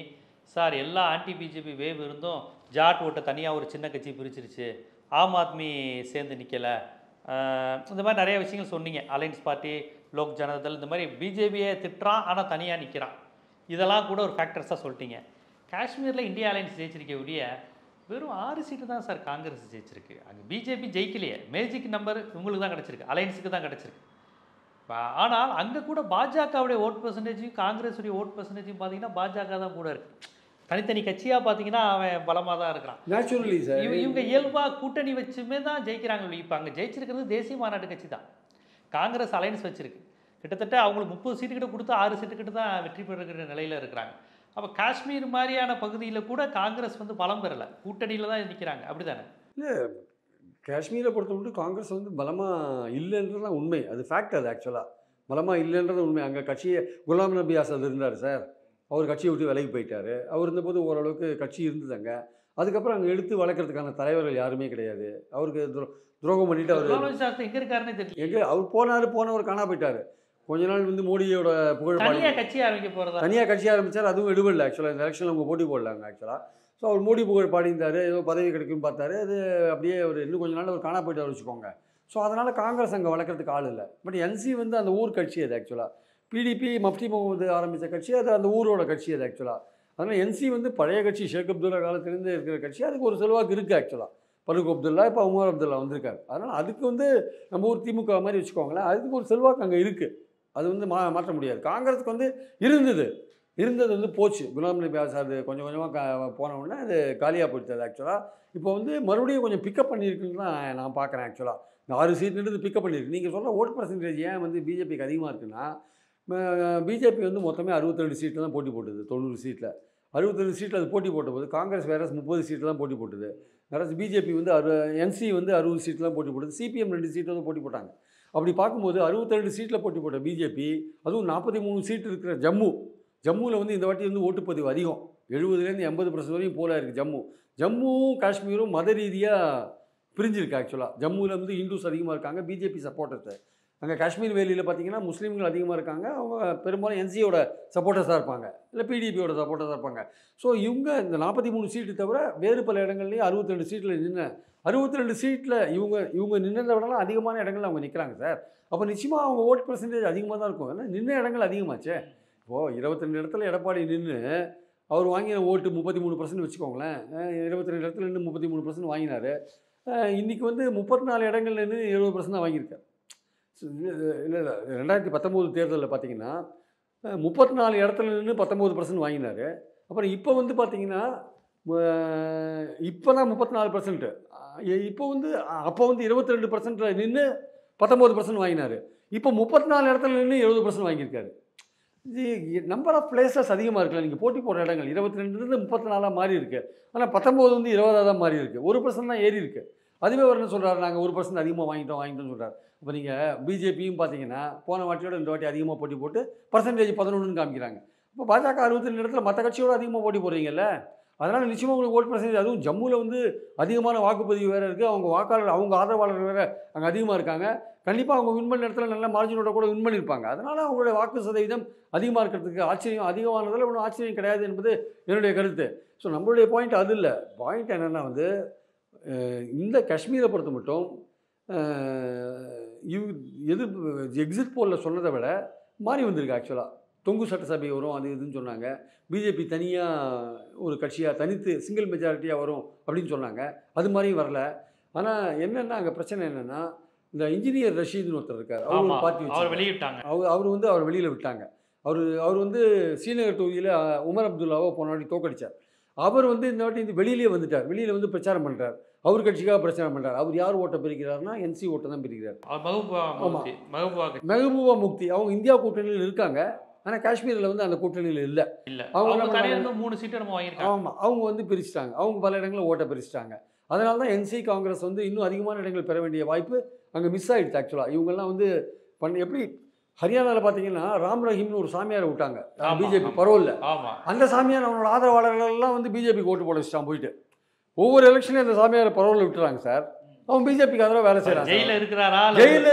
சார் எல்லா ஆன்டி பிஜேபி வேவ் இருந்தும் ஜாட் ஓட்டை தனியாக ஒரு சின்ன கட்சி பிரிச்சிருச்சு, ஆம் ஆத்மி சேர்ந்து நிற்கலை, இந்த மாதிரி நிறைய விஷயங்கள் சொன்னீங்க. அலைன்ஸ் பார்ட்டி, லோக் ஜனதள், இந்த மாதிரி பிஜேபியை திட்டுறான் ஆனால் தனியாக நிற்கிறான், இதெல்லாம் கூட ஒரு ஃபேக்டர்ஸாக சொல்லிட்டீங்க. காஷ்மீரில் இந்தியா அலைன்ஸ் ஜெயிச்சிருக்கக்கூடிய வெறும் 6 சீட்டு தான் சார் காங்கிரஸ் ஜெயிச்சிருக்கு. அங்கே பிஜேபி ஜெயிக்கலையே, மேஜிக் நம்பர் உங்களுக்கு தான் கிடச்சிருக்கு, அலைன்ஸுக்கு தான் கிடச்சிருக்கு. ஆனால் அங்கே கூட பாஜகவுடைய ஓட் பர்சன்டேஜையும் காங்கிரஸுடைய ஓட் பர்சன்டேஜையும் பார்த்தீங்கன்னா பாஜக தான் கூட இருக்குது. தனித்தனி கட்சியாக பார்த்தீங்கன்னா அவன் பலமாக தான் இருக்கிறான். நேச்சுரலி சார் இவங்க இயல்பாக கூட்டணி வச்சுமே தான் ஜெயிக்கிறாங்க. இப்போ அங்கே ஜெயிச்சிருக்கிறது தேசிய மாநாட்டு கட்சி தான். காங்கிரஸ் அலைன்ஸ் வச்சிருக்கு. கிட்டத்தட்ட அவங்களுக்கு 30 சீட்டு கிட்ட கொடுத்து 6 சீட்டு கிட்ட தான் வெற்றி பெறுகிற நிலையில் இருக்கிறாங்க. அப்போ காஷ்மீர் மாதிரியான பகுதியில் கூட காங்கிரஸ் வந்து பலம் பெறலை, கூட்டணியில் தான் நிற்கிறாங்க. அப்படி தானே? இல்லை, காஷ்மீரை பொறுத்த மட்டும் காங்கிரஸ் வந்து பலமாக இல்லைன்றது தான் உண்மை. அது ஃபேக்ட். அது ஆக்சுவலாக பலமாக இல்லைன்றது உண்மை. அங்கே கட்சியை குலாம் நபி ஆசாத் இருந்தார் சார், அவர் கட்சியை விட்டு விலகி போயிட்டார். அவர் இருந்தபோது ஓரளவுக்கு கட்சி இருந்ததுங்க. அதுக்கப்புறம் அங்கே எடுத்து வளர்க்குறதுக்கான தலைவர்கள் யாருமே கிடையாது. அவருக்கு துரோகம் பண்ணிட்டு அவர் எங்கே இருக்காருன்னு தெரியல. எங்கே அவர் போனவர் காணா போயிட்டார். கொஞ்ச நாள் வந்து மோடியோட புகழ் தனியாக கட்சி ஆரம்பிக்க போகிறதா, தனியாக கட்சி ஆரம்பித்தார். அதுவும் எடுபடல ஆக்சுவலாக. இந்த எலெக்ஷனில் அவங்க போட்டி போடலாங்க ஆக்சுவலாக. ஸோ அவர் மோடி புகழ் பாடிந்தார், ஏதோ பதவி கிடைக்கும்னு பார்த்தாரு. அது அப்படியே ஒரு இன்னும் கொஞ்ச நாள் அவர் காணா போயிட்டு வச்சுக்கோங்க. ஸோ அதனால் காங்கிரஸ் அங்கே வளர்க்குறதுக்கு ஆள் இல்லை. பட் என்சி வந்து அந்த ஊர் கட்சி அது ஆக்சுவலாக. பிடிபி மஃப்டி முகமது ஆரம்பித்த கட்சி, அது அந்த ஊரோட கட்சி அது ஆக்சுவலாக. அதனால் என்சி வந்து பழைய கட்சி, ஷேக் அப்துல்லா காலத்திலேருந்து இருக்கிற கட்சி. அதுக்கு ஒரு செல்வாக்கு இருக்குது ஆக்சுவலாக. பருக் அப்துல்லா, இப்போ உமர் அப்துல்லா வந்திருக்காரு. அதனால் அதுக்கு வந்து நம்ம ஊர் திமுக மாதிரி வச்சுக்கோங்களேன், அதுக்கு ஒரு செல்வாக்கு அங்கே இருக்குது. அது வந்து மாற்ற முடியாது. காங்கிரஸுக்கு வந்து இருந்தது வந்து போச்சு. குலாம் நபி ஆசாத் கொஞ்சம் கொஞ்சமாக போன உடனே அது காலியாக போயிடுது அது ஆக்சுவலாக. இப்போ வந்து மறுபடியும் கொஞ்சம் பிக்கப் பண்ணியிருக்குன்னு தான் நான் பார்க்குறேன் ஆக்சுவலாக. இந்த 6 சீட்ன்றது பிக்கப் பண்ணியிருக்கு. நீங்கள் சொல்கிற ஓட் பர்சன்டேஜ் ஏன் வந்து பிஜேபிக்கு அதிகமாக இருக்குன்னா, பிஜேபி வந்து மொத்தமே 62 சீட்டில் தான் போட்டி போட்டுது. 90 சீட்டில் 62 சீட்டில் அது போட்டி போட்டபோது காங்கிரஸ் வேறு 30 சீட்டில் தான் போட்டி போட்டுது. வேறு பிஜேபி வந்து என்சி வந்து 60 சீட்டில் தான் போட்டி போட்டுது. சிபிஎம் 2 சீட்டில் தான் போட்டி போட்டாங்க. அப்படி பார்க்கும்போது 62 சீட்டில் போட்டி போட்ட பிஜேபி, அதுவும் 43 சீட்டு இருக்கிற ஜம்முவில் வந்து இந்த வாட்டி வந்து ஓட்டுப்பதிவு அதிகம். 70% 80% வரையும் போல இருக்குது ஜம்முவும் காஷ்மீரும் மத ரீதியாக பிரிஞ்சிருக்கு ஆக்சுவலாக. ஜம்முவில் வந்து இந்துஸ் அதிகமாக இருக்காங்க, பிஜேபி சப்போர்ட்டர்ஸு. அங்கே காஷ்மீர் வேலியில் பார்த்தீங்கன்னா முஸ்லீம்கள் அதிகமாக இருக்காங்க. அவங்க பெரும்பாலும் என்சியோட சப்போர்ட்டர்ஸாக இருப்பாங்க, இல்லை பிடிபியோட சப்போர்ட்டர்ஸாக இருப்பாங்க. ஸோ இவங்க இந்த 43 சீட்டு தவிர வேறு பல இடங்கள்லேயும் 62 சீட்டில் 62 சீட்டில் இவங்க நின்றதை விடலாம் அதிகமான இடங்கள்ல அவங்க நிற்கிறாங்க சார். அப்போ நிச்சயமாக அவங்க ஓட் பர்சன்டேஜ் அதிகமாக தான் இருக்கும். ஏன்னா நின்ன இடங்கள் அதிகமாச்சே. இப்போது 22 இடத்துல எடப்பாடி நின்று அவர் வாங்கின ஓட்டு 33% வச்சுக்கோங்களேன். 22 இடத்துல நின்று 33% வாங்கினார். இன்றைக்கி வந்து 34 இடங்கள்ல நின்று 70% தான் வாங்கியிருக்கார். இல்லை 2019 தேர்தலில் பார்த்தீங்கன்னா 34 இடத்துல நின்று 19% வாங்கினார். அப்புறம் இப்போ வந்து பார்த்தீங்கன்னா இப்போ தான் 34%. இப்போ வந்து அப்போ வந்து 22% நின்று 19% வாங்கினார். இப்போ 34 இடத்துல நின்று 70% வாங்கியிருக்காரு. இது நம்பர் ஆஃப் பிளேசஸ் அதிகமாக இருக்குல்ல. நீங்கள் போட்டி போடுற இடங்கள் 22 34 மாறி இருக்குது. ஆனால் 19 வந்து 20 தான் மாறி இருக்குது. 1% தான் ஏறி இருக்குது. அதுவே அவர் என்ன சொல்கிறார், நாங்கள் 1% அதிகமாக வாங்கிட்டோம்னு சொல்கிறார். இப்போ நீங்கள் பிஜேபியும் பார்த்தீங்கன்னா போன வாட்டியோட இந்த வாட்டி அதிகமாக போட்டி போட்டு பர்சன்டேஜ் 11ன்னு காமிக்கிறாங்க. இப்போ பாஜக 62 இடத்துல மற்ற கட்சியோட அதிகமாக போட்டி போடுறீங்கல்ல. அதனால் நிச்சயமாக உங்களுக்கு ஓட் பர்சன்டேஜ், அதுவும் ஜம்முவில் வந்து அதிகமான வாக்குப்பதிவு வேறு இருக்குது, அவங்க வாக்காளர் அவங்க ஆதரவாளர்கள் வேறு அங்கே அதிகமாக இருக்காங்க. கண்டிப்பாக அவங்க வின் பண்ண இடத்துல நல்ல மார்ஜினோட கூட வின் பண்ணியிருப்பாங்க. அதனால் அவங்களுடைய வாக்கு சதவீதம் அதிகமாக இருக்கிறதுக்கு அதிகமானதில் ஒன்றும் ஆச்சரியம் கிடையாது என்பது என்னுடைய கருத்து. ஸோ நம்மளுடைய பாயிண்ட் அது இல்லை. பாயிண்ட் என்னென்னா வந்து இந்த காஷ்மீரை பொறுத்த மட்டும் எக்ஸிட் போலில் சொன்னதை விட மாறி வந்திருக்கு. ஆக்சுவலாக தொங்கு சட்டசபை வரும் அது இதுன்னு சொன்னாங்க. பிஜேபி தனியாக ஒரு கட்சியாக தனித்து சிங்கிள் மெஜாரிட்டியாக வரும் அப்படின்னு சொன்னாங்க. அது மாதிரியும் வரல. ஆனால் என்னென்னா அங்கே பிரச்சனை என்னென்னா, இந்த இன்ஜினியர் ரஷீதுன்னு ஒருத்தர் இருக்கார், அவர் பார்ட்டி அவர் வெளியிட்டாங்க. அவர் வெளியில் விட்டாங்க. அவர் வந்து ஸ்ரீநகர் தொகுதியில் உமர் அப்துல்லாவை போன வாட்டி தோக்கடிச்சார். அவர் வந்து இந்த வாட்டி இந்த வெளியிலே வந்துட்டார். வெளியில் வந்து பிரச்சாரம் பண்ணுறார், அவர் கட்சிக்காக பிரச்சாரம் பண்ணுறார். அவர் யார் ஓட்டை பிரிக்கிறார்னா என்சி ஓட்டை தான் பிரிக்கிறார். மெஹபூபா முக்தி அவங்க இந்தியா கூட்டணியில் இருக்காங்க. ஆனால் காஷ்மீரில் வந்து அந்த கூட்டணியில் இல்லை. அவங்க 3 சீட்டு நம்ம வாங்கியிருக்காங்க. ஆமாம், அவங்க வந்து பிரிச்சுட்டாங்க. அவங்க பல இடங்களில் ஓட்டை பிரிச்சுட்டாங்க. அதனால தான் என்சி காங்கிரஸ் வந்து இன்னும் அதிகமான இடங்கள் பெற வேண்டிய வாய்ப்பு அங்கே மிஸ் ஆகிடுச்சு. ஆக்சுவலாக இவங்கெல்லாம் வந்து எப்படி ஹரியானாவில் பார்த்தீங்கன்னா ராம் ரஹீம்னு ஒரு சாமியாரை விட்டாங்க பிஜேபி பரோலில். அந்த சாமியார் அவனோட ஆதரவாளர்கள்லாம் வந்து பிஜேபிக்கு ஓட்டு போட வச்சுட்டான் போயிட்டு. ஒவ்வொரு எலெக்ஷனையும் அந்த சாமியாரை பரோலில் விட்டுறாங்க சார். அவன் பிஜேபிக்கு ஆதரவாக வேலை செய்யறான்.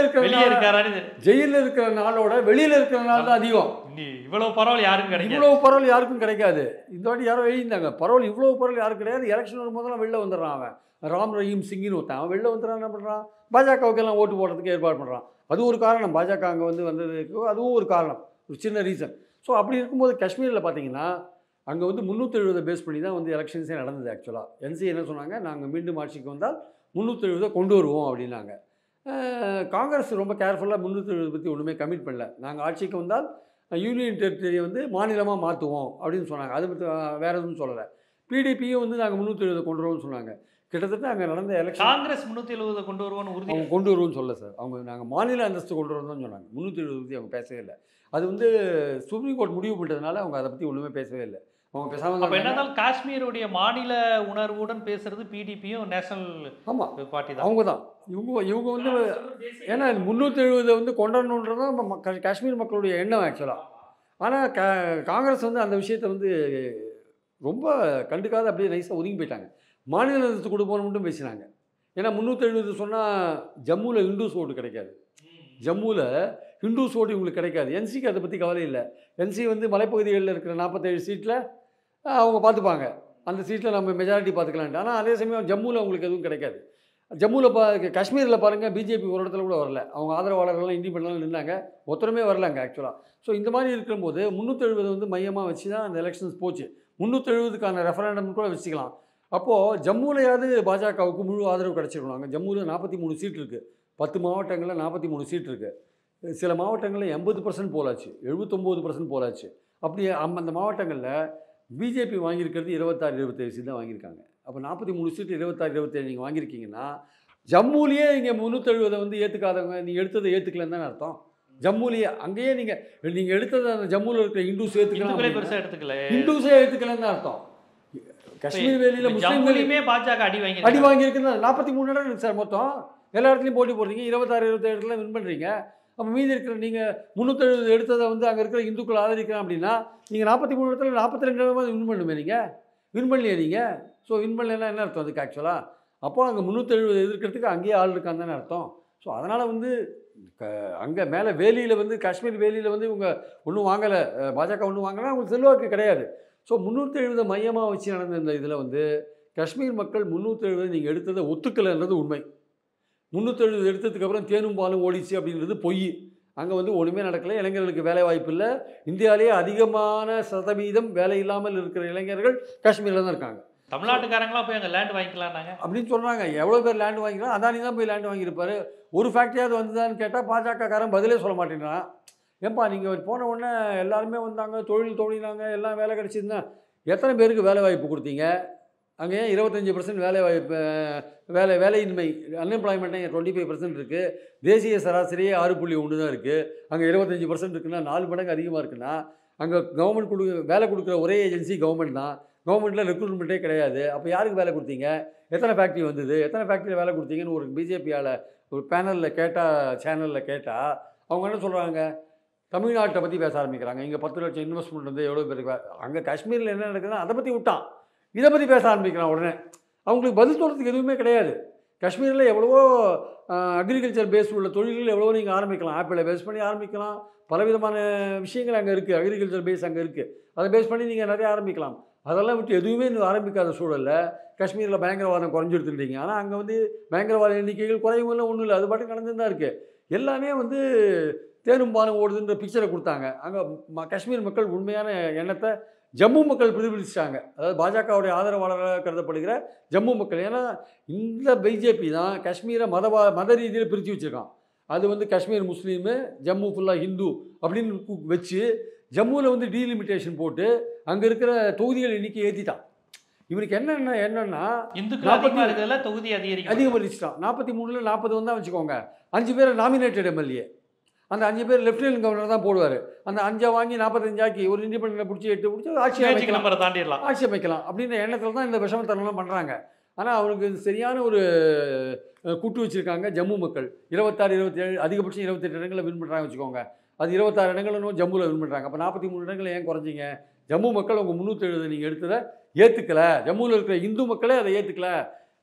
ஜெயிலில் இருக்கிற நாளோட வெளியில் இருக்கிற நாள் தான் அதிகம். இவ்வளவு பரவல் யாருக்கும் கிடைக்காது. இந்த வாட்டி யாரோ எழுதியிருந்தாங்க, பரவல் இவ்வளவு பரவல் யாரும் கிடையாது. எலெக்ஷன் வரும்போதெல்லாம் வெளில வந்துடுறான் அவன். ராம் ரஹீம் சிங்கின்னு ஒருத்தன் அவன் வெளில வந்துடுறான். என்ன பண்ணுறான், பாஜகவுக்கு எல்லாம் ஓட்டு போடுறதுக்கு ஏற்பாடு பண்ணுறான். அதுவும் ஒரு காரணம். பாஜக அங்கே வந்ததுக்கு அதுவும் ஒரு காரணம், ஒரு சின்ன ரீசன். ஸோ அப்படி இருக்கும்போது காஷ்மீரில் பார்த்தீங்கன்னா அங்கே வந்து 370 பேஸ் பண்ணி தான் வந்து எலெக்ஷன்ஸே நடந்தது. ஆக்சுவலாக என்சி என்ன சொன்னாங்க, நாங்கள் மீண்டும் ஆட்சிக்கு வந்தால் 370 கொண்டு வருவோம் அப்படின்னாங்க. காங்கிரஸ் ரொம்ப கேர்ஃபுல்லாக 370 பற்றி ஒன்றுமே கமிட் பண்ணல. நாங்கள் ஆட்சிக்கு வந்தால் யூனியன் டெரிட்டரியை வந்து மாநிலமாக மாற்றுவோம் அப்படின்னு சொன்னாங்க. அது பற்றி வேறு எதுவும் சொல்லலை. பிடிபியும் வந்து நாங்கள் 370 கொண்டு வருவோம்னு சொன்னாங்க. கிட்டத்தட்ட அங்கே நடந்த எலெக்ஷன் காங்கிரஸ் 370 கொண்டு வருவோம்னு உறுதி அவங்க கொண்டு வருவோம்னு சொல்ல சார். அவங்க நாங்கள் மாநில அந்தஸ்து கொண்டு வருவோம் தான் சொன்னாங்க. 370 பற்றி அவங்க பேசவே இல்லை. அது வந்து சுப்ரீம் கோர்ட் முடிவு பண்ணுறதுனால அவங்க அதை பற்றி ஒன்றுமே பேசவே இல்லை. அவங்க பேசாமல் என்னன்னாலும் காஷ்மீருடைய மாநில உணர்வுடன் பேசுறது பிடிபியும் நேஷனல் பார்ட்டி தான். அவங்க தான் இவங்க வந்து ஏன்னா 370 வந்து கொண்டாடணுன்றது தான் காஷ்மீர் மக்களுடைய எண்ணம் ஆக்சுவலாக. ஆனால் காங்கிரஸ் வந்து அந்த விஷயத்தை வந்து ரொம்ப கண்டுக்காத அப்படியே நைஸாக ஒதுங்கி போயிட்டாங்க. மாநில அந்தஸ்து கொடுப்போன்னு மட்டும் பேசினாங்க. ஏன்னா 370 சொன்னால் ஜம்முவில் ஹிந்துஸ் ஓட்டு கிடைக்காது. ஜம்முவில் ஹிந்துஸ் ஓட்டு இவங்களுக்கு கிடைக்காது. என்சிக்கு அதை பற்றி கவலை இல்லை. என்சி வந்து மலைப்பகுதிகளில் இருக்கிற 47 சீட்டில் அவங்க பார்த்துப்பாங்க. அந்த சீட்டில் நம்ம மெஜாரிட்டி பார்த்துக்கலான்ட்டு. ஆனால் அதே சமயம் ஜம்முவில் அவங்களுக்கு எதுவும் கிடைக்காது. ஜம்முவில் காஷ்மீரில் பாருங்கள், பிஜேபி ஒரு இடத்துல கூட வரல. அவங்க ஆதரவாளர்கள்லாம் இண்டிபெண்டெலாம் நின்றாங்க, ஒருத்தருமே வரலாங்க ஆக்சுவலாக. ஸோ இந்த மாதிரி இருக்கும்போது 370 வந்து மையமாக வச்சு தான் அந்த எலெக்ஷன்ஸ் போச்சு. 370க்கான ரெஃபரண்டம் கூட வச்சுக்கலாம். அப்போது ஜம்முலையாவது பாஜகவுக்கு முழு ஆதரவு கிடச்சிருக்கணும். அங்கே ஜம்முவில் 43 சீட் இருக்குது. 10 மாவட்டங்களில் 43 சீட் இருக்குது. சில மாவட்டங்களில் 80% போலாச்சு, 79% போலாச்சு. அப்படி அந்த மாவட்டங்களில் பிஜேபி வாங்கியிருக்கிறது 26-27 சீட் தான் வாங்கியிருக்காங்க. அப்போ 43 சீட்டு 26-27 நீங்கள் வாங்கியிருக்கீங்கன்னா ஜம்முலேயே இங்கே 370 வந்து ஏற்றுக்காதவங்க நீங்கள் எடுத்ததை ஏற்றுக்கலன்னு தானே அர்த்தம். ஜம்முலேயே அங்கேயே நீங்கள் எடுத்தது அந்த ஜம்முவில் இருக்கிற ஹிந்துஸ் ஏற்றுக்கலாம், ஹிந்துஸே ஏற்றுக்கலன்னு தான் அர்த்தம். காஷ்மீர் வேலியில் முஸ்லீம்களுமே பாஜக அடி வாங்கியிருக்குன்னு 43 இடம் இருக்குது சார். மொத்தம் எல்லா இடத்துலையும் போட்டி போடுறீங்க, 26-27 இடத்துல வின் பண்ணுறீங்க. அப்போ மீதி இருக்கிற நீங்கள் 370 எடுத்ததை வந்து அங்கே இருக்கிற இந்துக்கள் ஆதரிக்கலாம் அப்படின்னா நீங்கள் 43 இடத்துல 42 இடமாவது வின் பண்ணுமே. நீங்கள் வின் பண்ணலையே நீங்கள். ஸோ வின் பண்ணலைன்னா என்ன அர்த்தம் அதுக்கு ஆக்சுவலாக? அப்போ அங்கே 370 எதிர்க்கிறதுக்கு அங்கேயே ஆள் இருக்கான்னு தானே அர்த்தம். ஸோ அதனால் வந்து அங்கே மேலே வேலியில் வந்து காஷ்மீர் வேலியில் வந்து இவங்க ஒன்றும் வாங்கலை, பாஜக ஒன்றும் வாங்கலை, அவங்களுக்கு செல்வாக்கு கிடையாது. ஸோ 370 மையமாக வச்சு நடந்த இந்த இதில் வந்து காஷ்மீர் மக்கள் 370 நீங்கள் எடுத்ததை ஒத்துக்கலைன்றது உண்மை. 370 எடுத்ததுக்கப்புறம் தேனும் பாலும் ஓடிச்சு அப்படின்றது பொய். அங்கே வந்து ஒன்றுமே நடக்கலை. இளைஞர்களுக்கு வேலை வாய்ப்பு இல்லை. இந்தியாவிலேயே அதிகமான சதவீதம் வேலை இல்லாமல் இருக்கிற இளைஞர்கள் காஷ்மீரில் தான் இருக்காங்க. தமிழ்நாட்டுக்காரங்களாம் போய் அங்கே லேண்ட் வாங்கிக்கலாம்னாங்க அப்படின்னு சொல்கிறாங்க. எவ்வளோ பேர் லேண்ட் வாங்கிக்கலாம்? அதானி தான் போய் லேண்ட் வாங்கியிருப்பார். ஒரு ஃபேக்ட்ரியாவது வந்துதான்னு கேட்டால் பாஜகக்காரன் பதிலே சொல்ல மாட்டேங்கிறான். ஏன்பா நீங்கள் போன உடனே எல்லாருமே வந்தாங்க, தொழில் தோணினாங்க, எல்லாம் வேலை கிடச்சிருந்தா எத்தனை பேருக்கு வேலை வாய்ப்பு கொடுத்தீங்க? அங்கே 25% வேலை வாய்ப்பு வேலையின்மை அன்எம்ப்ளாய்மெண்ட்டே 25% இருக்குது. தேசிய சராசரியே 6.1 தான் இருக்குது. அங்கே 25% இருக்குன்னா 4 மடங்கு அதிகமாக இருக்குன்னா அங்கே கவர்மெண்ட் வேலை கொடுக்குற ஒரே ஏஜென்சி கவர்மெண்ட் தான். கவர்மெண்ட்டில் ரெக்ரூட்மெண்ட்டே கிடையாது. அப்போ யாருக்கு வேலை கொடுத்தீங்க? எத்தனை ஃபேக்ட்ரி வந்தது? எத்தனை ஃபேக்ட்ரியில் வேலை கொடுத்தீங்கன்னு ஒரு பிஜேபியால் ஒரு பேனலில் கேட்டால், சேனலில் கேட்டால் அவங்க என்ன சொல்கிறாங்க? தமிழ்நாட்டை பற்றி பேச ஆரம்பிக்கிறாங்க. இங்கே 10 லட்சம் இன்வெஸ்ட்மெண்ட் வந்து எவ்வளோ பேருக்கு அங்கே காஷ்மீரில் என்ன நடக்குதுன்னா அதை பற்றி விட்டான். இதை பற்றி பேச ஆரம்பிக்கிறான் உடனே. அவங்களுக்கு பதில் சொல்கிறதுக்கு எதுவுமே கிடையாது. காஷ்மீரில் எவ்வளவோ அக்ரிகல்ச்சர் பேஸ் உள்ள தொழில்கள் எவ்வளவோ நீங்கள் ஆரம்பிக்கலாம். ஆப்பிளை பேஸ் பண்ணி ஆரம்பிக்கலாம். பலவிதமான விஷயங்கள் அங்கே இருக்குது. அக்ரிகல்ச்சர் பேஸ் அங்கே இருக்குது. அதை பேஸ் பண்ணி நீங்கள் நிறைய ஆரம்பிக்கலாம். அதெல்லாம் விட்டு எதுவுமே இன்னும் ஆரம்பிக்காத சூழலில் காஷ்மீரில் பயங்கரவாதம் குறைஞ்சிருத்துட்டீங்க. ஆனால் அங்கே வந்து பயங்கரவாத எண்ணிக்கைகள் குறையும் இல்லை, ஒன்றும் இல்லை, அது பாட்டுக்கு நடந்துன்னு தான் இருக்குது. எல்லாமே வந்து தேனும் பாலும் ஓடுதுன்ற பிக்சரை கொடுத்தாங்க. அங்கே காஷ்மீர் மக்கள் உண்மையான எண்ணத்தை ஜம்மு மக்கள் பிரதிபலிச்சிட்டாங்க. அதாவது பாஜகவுடைய ஆதரவாளராக கருதப்படுகிற ஜம்மு மக்கள். ஏன்னா இந்த பிஜேபி தான் காஷ்மீரை மத ரீதியில் பிரித்து வச்சுருக்கான். அது வந்து காஷ்மீர் முஸ்லீமு, ஜம்மு ஃபுல்லாக ஹிந்து அப்படின்னு வச்சு ஜம்முவில் வந்து டீலிமிட்டேஷன் போட்டு அங்கே இருக்கிற தொகுதிகள் எண்ணிக்கை ஏற்றிட்டான். இவனுக்கு என்னன்னா தொகுதி அதிகப்படுத்திட்டான். 43ல் 40 வந்தால் வச்சுக்கோங்க. 5 பேர் நாமினேட்டட் எம்எல்ஏ. அந்த 5 பேர் லெஃப்டினன்ட் கவர்னர் தான் போடுவார். அந்த 5 வாங்கி 45 ஆக்கி ஒரு இண்டிபெண்டன்ட் பிடிச்சி 8 பிடிச்சி ஆட்சி அமைக்கலாம் அப்படின்ற எண்ணத்தில் தான் இந்த விஷமத்தனம்லாம் பண்ணுறாங்க. ஆனால் அவனுக்கு சரியான ஒரு கூட்டு வச்சுருக்காங்க ஜம்மு மக்கள். 26, 27, அதிகபட்சம் 28 இடங்களில் வின் பண்ணுறாங்க வச்சுக்கோங்க. அது 26 இடங்களும் ஜம்முவில் வின் பண்ணுறாங்க. அப்போ 43 இடங்களை ஏன் குறைஞ்சிங்க? ஜம்மு மக்கள் உங்கள் 370 நீங்கள் எடுத்ததை ஏற்றுக்கலை. ஜம்முவில் இருக்கிற இந்து மக்களே அதை ஏற்றுக்கலை.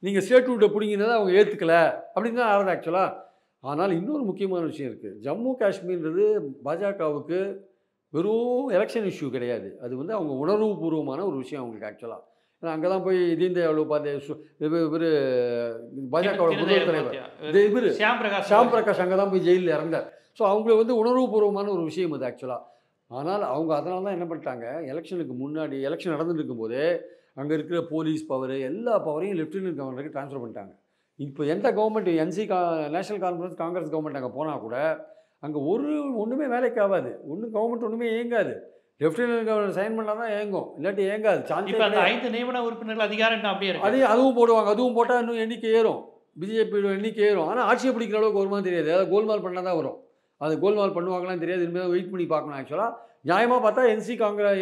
நீங்கள் ஸ்டேட் ரூட்டை பிடிங்கினதை அவங்க ஏற்றுக்கலை அப்படின்னு தான் ஆகுது ஆக்சுவலாக. ஆனால் இன்னொரு முக்கியமான விஷயம் இருக்குது. ஜம்மு காஷ்மீர்ன்றது பாஜகவுக்கு வெறும் எலெக்ஷன் இஷ்யூ கிடையாது. அது வந்து அவங்க உணர்வுபூர்வமான ஒரு விஷயம் அவங்களுக்கு ஆக்சுவலாக. ஏன்னா அங்கே தான் போய் தீன் தயாள் உபாத்யாய இவர் பாஜகவோட முதல் தலைவர் இவர் ஷியாம் பிரகாஷ் அங்கே தான் போய் ஜெயிலில் இறந்தார். ஸோ அவங்களுக்கு வந்து உணர்வுபூர்வமான ஒரு விஷயம் அது ஆக்சுவலாக. ஆனால் அவங்க அதனால தான் என்ன பண்ணிட்டாங்க, எலெக்ஷனுக்கு முன்னாடி எலெக்ஷன் நடந்துட்டு இருக்கும்போதே அங்கே இருக்கிற போலீஸ் பவர் எல்லா பவரையும் லெஃப்டினன்ட் கவர்னருக்கு ட்ரான்ஸ்ஃபர் பண்ணிட்டாங்க. இப்போ எந்த government national conference Congress government அங்கே போனால் கூட அங்கே ஒன்றுமே வேலைக்கு ஆகாது. கவர்மெண்ட் ஒன்றுமே இயங்காது. லெஃப்டினன்ட் கவர்னர் சைன் பண்ணால் தான் இயங்கும், இல்லாட்டி இயங்காது. சான்ஸ் 5 நியமன உறுப்பினர்கள் அதிகாரம் அப்படியே அதுவும் போடுவாங்க. அதுவும் போட்டால் இன்னும் எண்ணிக்கை ஏறும், பிஜேபியோட எண்ணிக்கை ஏறும். ஆனால் ஆட்சியை பிடிக்கிற அளவுக்கு வருமா தெரியாது. அதாவது கோல்மால் பண்ணால் தான் வரும். அது கோல்மால் பண்ணுவாங்களான்னு தெரியாது. இனிமேல் வெயிட் பண்ணி பார்க்கணும். ஆக்சுவலாக நியாயமாக பார்த்தா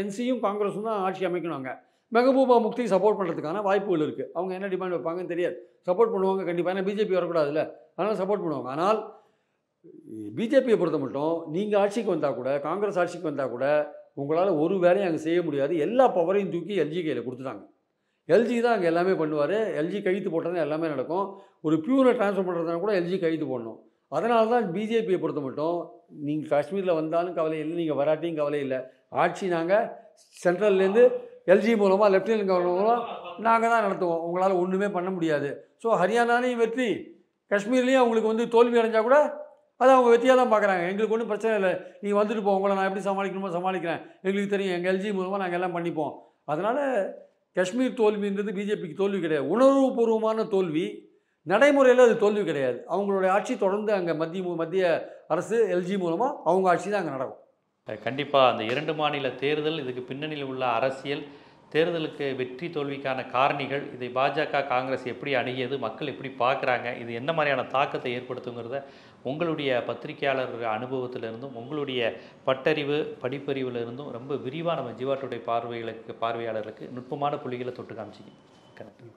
என்சியும் காங்கிரஸும் தான் ஆட்சி அமைக்கணுங்க. மெஹபூபா முஃப்தி சப்போர்ட் பண்ணுறதுக்கான வாய்ப்புகள் இருக்குது. அவங்க என்ன டிமாண்ட் வைப்பாங்கன்னு தெரியாது. சப்போர்ட் பண்ணுவாங்க கண்டிப்பாக. ஏன்னா பிஜேபி வரக்கூடாதுல்ல, அதனால் சப்போர்ட் பண்ணுவாங்க. ஆனால் பிஜேபியை பொறுத்த மட்டும் நீங்கள் ஆட்சிக்கு வந்தால் கூட, காங்கிரஸ் ஆட்சிக்கு வந்தால் கூட உங்களால் ஒரு வேலையும் அங்கே செய்ய முடியாது. எல்லா பவரையும் தூக்கி எல்ஜி கையில் கொடுத்துட்டாங்க. எல்ஜி தான் அங்கே எல்லாமே பண்ணுவார். எல்ஜி கைத்து போட்டால் தான் எல்லாமே நடக்கும். ஒரு பியூரை ட்ரான்ஸ்ஃபர் பண்ணுறதுனா கூட எல்ஜி கைத்து போடணும். அதனால தான் பிஜேபியை பொறுத்த மட்டும் நீங்கள் காஷ்மீரில் வந்தாலும் கவலை இல்லை, நீங்கள் வராட்டியும் கவலை இல்லை. ஆட்சி நாங்கள் சென்ட்ரல்லேருந்து எல்ஜி மூலமாக லெஃப்டினன்ட் கவர்னர் மூலம் நாங்கள் தான் நடத்துவோம். உங்களால் ஒன்றுமே பண்ண முடியாது. ஸோ ஹரியானாலையும் வெற்றி, காஷ்மீர்லேயும் அவங்களுக்கு வந்து தோல்வி அடைஞ்சால் கூட அதை அவங்க வெற்றியாக தான் பார்க்குறாங்க. எங்களுக்கு ஒன்றும் பிரச்சனை இல்லை, நீங்கள் வந்துட்டு போ, உங்களை நான் எப்படி சமாளிக்கணுமோ சமாளிக்கிறேன், எங்களுக்கு தெரியும், எங்கள் எல்ஜி மூலமாக நாங்கள் எல்லாம் பண்ணிப்போம். அதனால் காஷ்மீர் தோல்வின்றது பிஜேபிக்கு தோல்வி கிடையாது, உணர்வுபூர்வமான தோல்வி. நடைமுறையில் அது தோல்வி கிடையாது. அவங்களுடைய ஆட்சி தொடர்ந்து அங்கே மத்திய அரசு எல்ஜி மூலமாக அவங்க ஆட்சி தான் அங்கே நடக்கும். கண்டிப்பாக அந்த 2 மாநில தேர்தல், இதுக்கு பின்னணியில் உள்ள அரசியல், தேர்தலுக்கு வெற்றி தோல்விக்கான காரணிகள், இதை பாஜக காங்கிரஸ் எப்படி அணுகியது, மக்கள் எப்படி பார்க்குறாங்க, இது என்ன மாதிரியான தாக்கத்தை ஏற்படுத்துங்கிறத உங்களுடைய பத்திரிகையாளர் அனுபவத்திலிருந்தும் உங்களுடைய பட்டறிவு படிப்பறிவிலிருந்தும் ரொம்ப விரிவாக நம்ம ஜீவா டுடே பார்வையாளர்களுக்கு நுட்பமான புள்ளிகளை தொட்டு காமிச்சிங்க. கரெக்ட்.